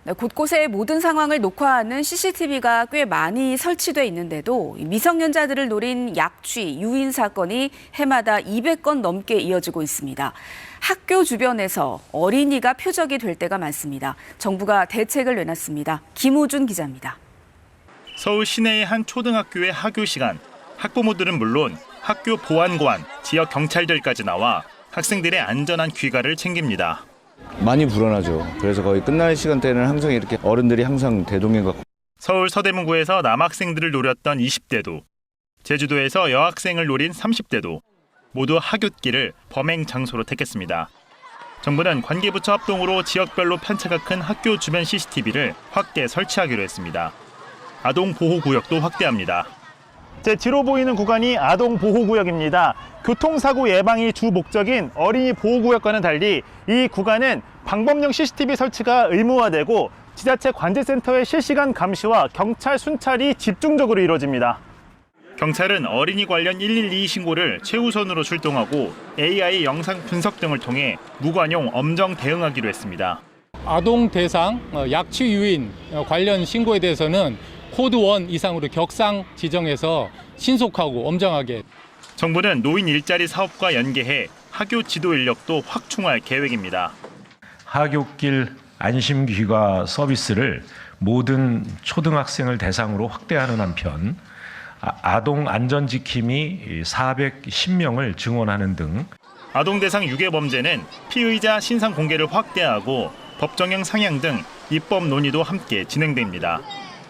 네, 곳곳에 모든 상황을 녹화하는 CCTV가 꽤 많이 설치돼 있는데도 미성년자들을 노린 약취, 유인 사건이 해마다 200건 넘게 이어지고 있습니다. 학교 주변에서 어린이가 표적이 될 때가 많습니다. 정부가 대책을 내놨습니다. 김우준 기자입니다. 서울 시내의 한 초등학교의 하교 시간, 학부모들은 물론 학교 보안관, 지역 경찰들까지 나와 학생들의 안전한 귀가를 챙깁니다. 많이 불안하죠. 그래서 거의 끝날 시간대는 항상 이렇게 어른들이 항상 대동행과. 서울 서대문구에서 남학생들을 노렸던 20대도, 제주도에서 여학생을 노린 30대도 모두 하굣길을 범행 장소로 택했습니다. 정부는 관계부처 합동으로 지역별로 편차가 큰 학교 주변 CCTV를 확대 설치하기로 했습니다. 아동보호구역도 확대합니다. 제 뒤로 보이는 구간이 아동보호구역입니다. 교통사고 예방이 주 목적인 어린이 보호구역과는 달리 이 구간은 방범용 CCTV 설치가 의무화되고 지자체 관제센터의 실시간 감시와 경찰 순찰이 집중적으로 이루어집니다. 경찰은 어린이 관련 112 신고를 최우선으로 출동하고 AI 영상 분석 등을 통해 무관용 엄정 대응하기로 했습니다. 아동 대상 약취 유인 관련 신고에 대해서는 코드 1 이상으로 격상 지정해서 신속하고 엄정하게. 정부는 노인 일자리 사업과 연계해 하교 지도 인력도 확충할 계획입니다. 하굣길 안심귀가 서비스를 모든 초등학생을 대상으로 확대하는 한편 아동 안전지킴이 410명을 증원하는 등 아동 대상 유괴 범죄는 피의자 신상 공개를 확대하고 법정형 상향 등 입법 논의도 함께 진행됩니다.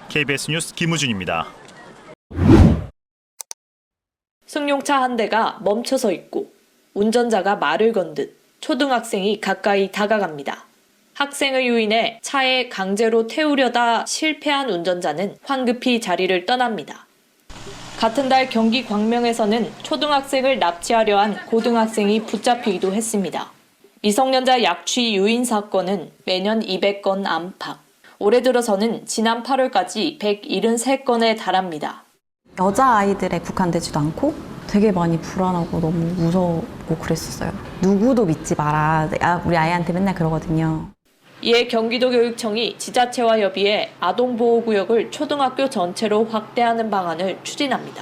KBS 뉴스 김우준입니다. 승용차 한 대가 멈춰서 있고 운전자가 말을 건 듯 초등학생이 가까이 다가갑니다. 학생을 유인해 차에 강제로 태우려다 실패한 운전자는 황급히 자리를 떠납니다. 같은 달 경기 광명에서는 초등학생을 납치하려 한 고등학생이 붙잡히기도 했습니다. 미성년자 약취 유인 사건은 매년 200건 안팎. 올해 들어서는 지난 8월까지 173건에 달합니다. 여자아이들에 국한되지도 않고 되게 많이 불안하고 너무 무섭고 그랬었어요. 누구도 믿지 마라. 우리 아이한테 맨날 그러거든요. 이에 경기도교육청이 지자체와 협의해 아동보호구역을 초등학교 전체로 확대하는 방안을 추진합니다.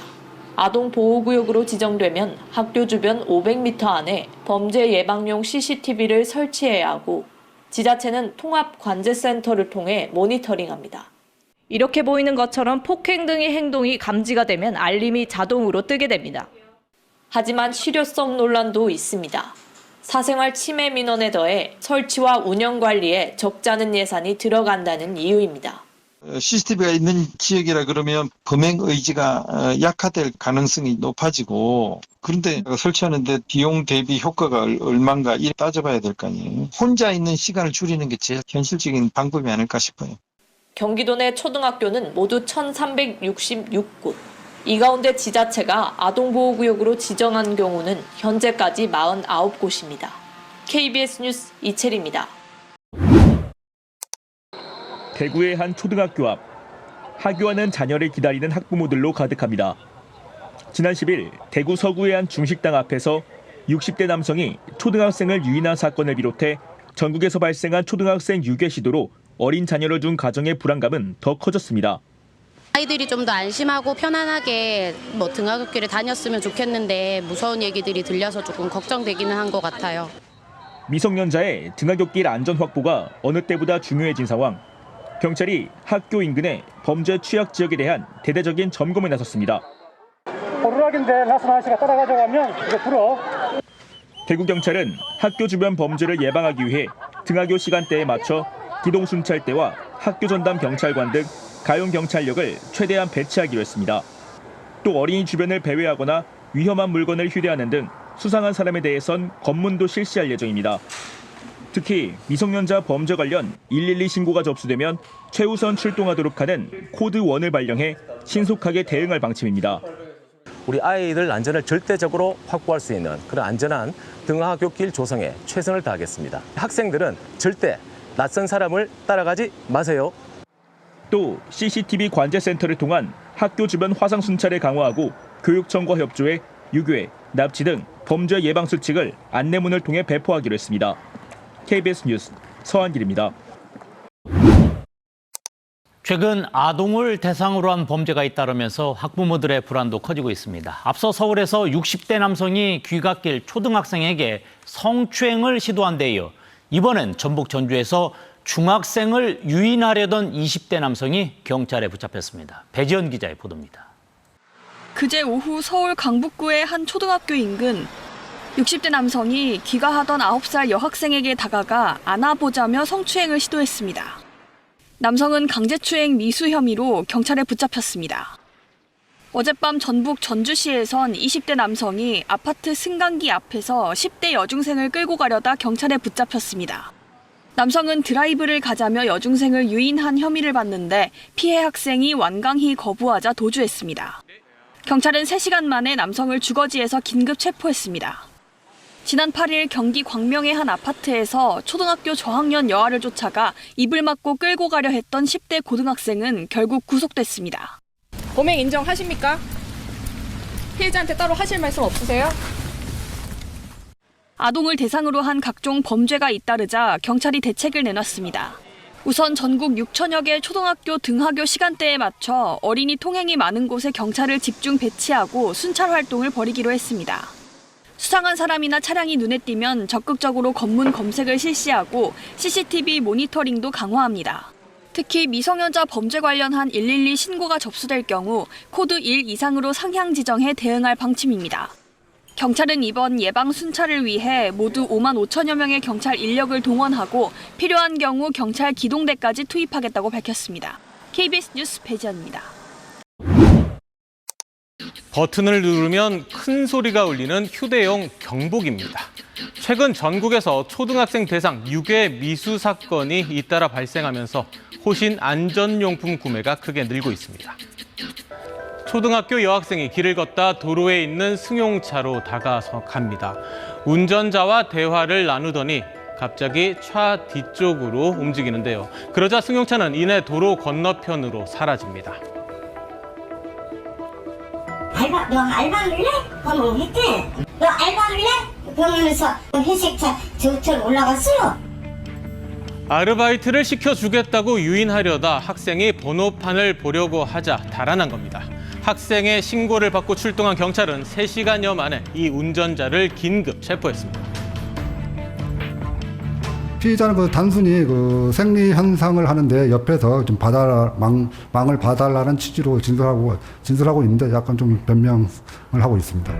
아동보호구역으로 지정되면 학교 주변 500m 안에 범죄 예방용 CCTV를 설치해야 하고 지자체는 통합관제센터를 통해 모니터링합니다. 이렇게 보이는 것처럼 폭행 등의 행동이 감지가 되면 알림이 자동으로 뜨게 됩니다. 하지만 실효성 논란도 있습니다. 사생활 침해 민원에 더해 설치와 운영 관리에 적지 않은 예산이 들어간다는 이유입니다. CCTV가 있는 지역이라 그러면 범행 의지가 약화될 가능성이 높아지고, 그런데 설치하는데 비용 대비 효과가 얼마인가 따져봐야 될 거 아니에요. 혼자 있는 시간을 줄이는 게 제일 현실적인 방법이 아닐까 싶어요. 경기도 내 초등학교는 모두 1,366곳. 이 가운데 지자체가 아동보호구역으로 지정한 경우는 현재까지 49곳입니다. KBS 뉴스 이채리입니다. 대구의 한 초등학교 앞, 하교하는 자녀를 기다리는 학부모들로 가득합니다. 지난 10일 대구 서구의 한 중식당 앞에서 60대 남성이 초등학생을 유인한 사건을 비롯해 전국에서 발생한 초등학생 유괴 시도로 어린 자녀를 둔 가정의 불안감은 더 커졌습니다. 아이들이 좀 더 안심하고 편안하게 등하굣길을 다녔으면 좋겠는데 무서운 얘기들이 들려서 조금 걱정되기는 한 것 같아요. 미성년자의 등하굣길 안전 확보가 어느 때보다 중요해진 상황. 경찰이 학교 인근의 범죄 취약 지역에 대한 대대적인 점검에 나섰습니다. 도루락인데 낯선 아저씨가 따라가져가면 이거 불어. 대구경찰은 학교 주변 범죄를 예방하기 위해 등하교 시간대에 맞춰 기동순찰대와 학교 전담 경찰관 등 가용 경찰력을 최대한 배치하기로 했습니다. 또 어린이 주변을 배회하거나 위험한 물건을 휴대하는 등 수상한 사람에 대해선 검문도 실시할 예정입니다. 특히 미성년자 범죄 관련 112 신고가 접수되면 최우선 출동하도록 하는 코드 1을 발령해 신속하게 대응할 방침입니다. 우리 아이들 안전을 절대적으로 확보할 수 있는 그런 안전한 등하굣길 조성에 최선을 다하겠습니다. 학생들은 절대 낯선 사람을 따라가지 마세요. 또 CCTV 관제센터를 통한 학교 주변 화상 순찰을 강화하고 교육청과 협조해 유괴, 납치 등 범죄 예방 수칙을 안내문을 통해 배포하기로 했습니다. KBS 뉴스 서한길입니다. 최근 아동을 대상으로 한 범죄가 잇따르면서 학부모들의 불안도 커지고 있습니다. 앞서 서울에서 60대 남성이 귀갓길 초등학생에게 성추행을 시도한 데 이어 이번엔 전북 전주에서 중학생을 유인하려던 20대 남성이 경찰에 붙잡혔습니다. 배지연 기자의 보도입니다. 그제 오후 서울 강북구의 한 초등학교 인근 60대 남성이 귀가하던 9살 여학생에게 다가가 안아보자며 성추행을 시도했습니다. 남성은 강제추행 미수 혐의로 경찰에 붙잡혔습니다. 어젯밤 전북 전주시에선 20대 남성이 아파트 승강기 앞에서 10대 여중생을 끌고 가려다 경찰에 붙잡혔습니다. 남성은 드라이브를 가자며 여중생을 유인한 혐의를 받는데 피해 학생이 완강히 거부하자 도주했습니다. 경찰은 3시간 만에 남성을 주거지에서 긴급 체포했습니다. 지난 8일 경기 광명의 한 아파트에서 초등학교 저학년 여아를 쫓아가 입을 막고 끌고 가려 했던 10대 고등학생은 결국 구속됐습니다. 범행 인정하십니까? 피해자한테 따로 하실 말씀 없으세요? 아동을 대상으로 한 각종 범죄가 잇따르자 경찰이 대책을 내놨습니다. 우선 전국 6천여 개 초등학교 등하교 시간대에 맞춰 어린이 통행이 많은 곳에 경찰을 집중 배치하고 순찰 활동을 벌이기로 했습니다. 수상한 사람이나 차량이 눈에 띄면 적극적으로 검문 검색을 실시하고 CCTV 모니터링도 강화합니다. 특히 미성년자 범죄 관련한 112 신고가 접수될 경우 코드 1 이상으로 상향 지정해 대응할 방침입니다. 경찰은 이번 예방 순찰을 위해 모두 5만 5천여 명의 경찰 인력을 동원하고 필요한 경우 경찰 기동대까지 투입하겠다고 밝혔습니다. KBS 뉴스 배지연입니다. 버튼을 누르면 큰 소리가 울리는 휴대용 경보기입니다. 최근 전국에서 초등학생 대상 유괴 미수 사건이 잇따라 발생하면서 호신 안전용품 구매가 크게 늘고 있습니다. 초등학교 여학생이 길을 걷다 도로에 있는 승용차로 다가서 갑니다. 운전자와 대화를 나누더니 갑자기 차 뒤쪽으로 움직이는데요. 그러자 승용차는 이내 도로 건너편으로 사라집니다. 너 알바할래? 그럼 했대. 너 알바할래? 그러면서 회색차 저쪽 올라갔어요. 아르바이트를 시켜주겠다고 유인하려다 학생이 번호판을 보려고 하자 달아난 겁니다. 학생의 신고를 받고 출동한 경찰은 3시간여 만에 이 운전자를 긴급 체포했습니다. 피의자는 단순히 생리 현상을 하는데 옆에서 좀 망을 봐달라는 취지로 진술하고 있는데 약간 좀 변명을 하고 있습니다.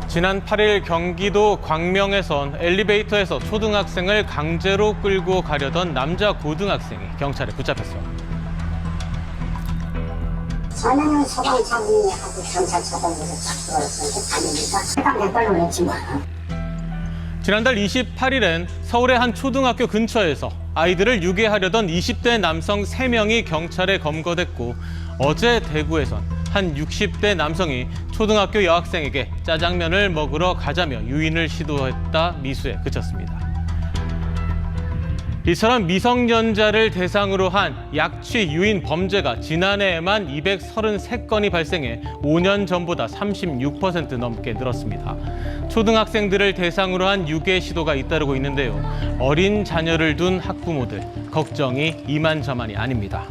지난 8일 경기도 광명에선 엘리베이터에서 초등학생을 강제로 끌고 가려던 남자 고등학생이 경찰에 붙잡혔습니다. 저는 소방차분하고 경찰차분에서 잡혀서 다니니까 몇 발로 냈지 뭐. 지난달 28일엔 서울의 한 초등학교 근처에서 아이들을 유괴하려던 20대 남성 3명이 경찰에 검거됐고 어제 대구에선 한 60대 남성이 초등학교 여학생에게 짜장면을 먹으러 가자며 유인을 시도했다 미수에 그쳤습니다. 이처럼 미성년자를 대상으로 한 약취 유인 범죄가 지난해에만 233건이 발생해 5년 전보다 36% 넘게 늘었습니다. 초등학생들을 대상으로 한 유괴 시도가 잇따르고 있는데요. 어린 자녀를 둔 학부모들 걱정이 이만저만이 아닙니다.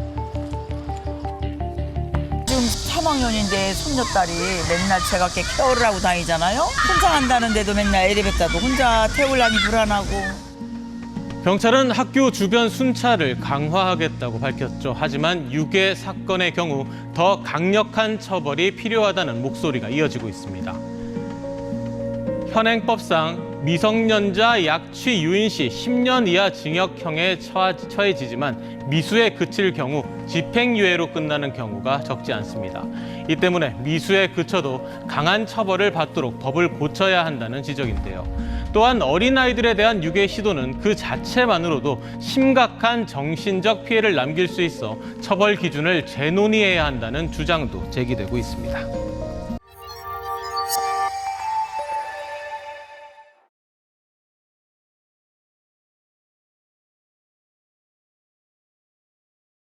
지금 3학년인데 손녀딸이 맨날 제가 이렇게 케어를 하고 다니잖아요. 혼자 간다는데도 맨날 엘리베이터도 혼자 태우려니 불안하고. 경찰은 학교 주변 순찰을 강화하겠다고 밝혔죠. 하지만 유괴 사건의 경우 더 강력한 처벌이 필요하다는 목소리가 이어지고 있습니다. 현행법상 미성년자 약취 유인 시 10년 이하 징역형에 처해지지만 미수에 그칠 경우 집행유예로 끝나는 경우가 적지 않습니다. 이 때문에 미수에 그쳐도 강한 처벌을 받도록 법을 고쳐야 한다는 지적인데요. 또한 어린아이들에 대한 유괴 시도는 그 자체만으로도 심각한 정신적 피해를 남길 수 있어 처벌 기준을 재논의해야 한다는 주장도 제기되고 있습니다.